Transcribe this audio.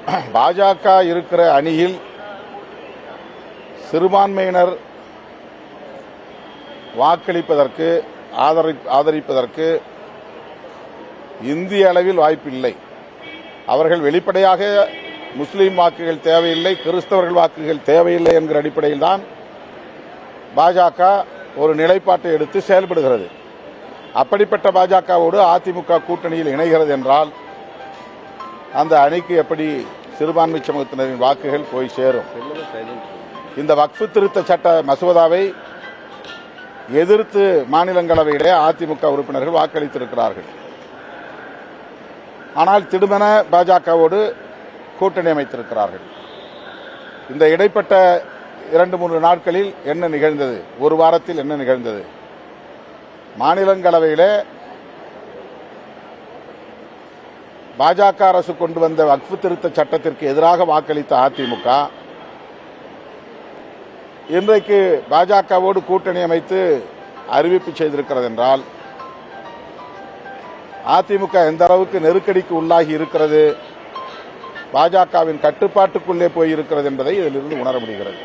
பாஜக இருக்கிற அணியில் சிறுபான்மையினர் வாக்களிப்பதற்கு ஆதரிப்பதற்கு இந்திய அளவில் வாய்ப்பில்லை. அவர்கள் வெளிப்படையாக முஸ்லீம் வாக்குகள் தேவையில்லை, கிறிஸ்தவர்கள் வாக்குகள் தேவையில்லை என்கிற அடிப்படையில் தான் பாஜக ஒரு நிலைப்பாட்டை எடுத்து செயல்படுகிறது. அப்படிப்பட்ட பாஜகவோடு அதிமுக கூட்டணியில் இணைகிறது என்றால் அந்த அணிக்கு எப்படி சிறுபான்மை சமூகத்தினரின் வாக்குகள் போய் சேரும்? இந்த வக்ஃபு திருத்த சட்ட மசோதாவை எதிர்த்து மாநிலங்களவையிலே அதிமுக உறுப்பினர்கள் வாக்களித்திருக்கிறார்கள். ஆனால் திடுமென பாஜகவோடு கூட்டணி அமைத்திருக்கிறார்கள். இந்த இடைப்பட்ட 2-3 நாட்களில் என்ன நிகழ்ந்தது? ஒரு வாரத்தில் என்ன நிகழ்ந்தது? மாநிலங்களவையிலே பாஜக அரசு கொண்டு வந்த வக்ஃபு திருத்த சட்டத்திற்கு எதிராக வாக்களித்த அதிமுக இன்றைக்கு பாஜகவோடு கூட்டணி அமைத்து அறிவிப்பு செய்திருக்கிறது என்றால் அதிமுக எந்த அளவுக்கு நெருக்கடிக்கு உள்ளாகி இருக்கிறது, பாஜகவின் கட்டுப்பாட்டுக்குள்ளே போயிருக்கிறது என்பதை இதிலிருந்து உணர முடிகிறது.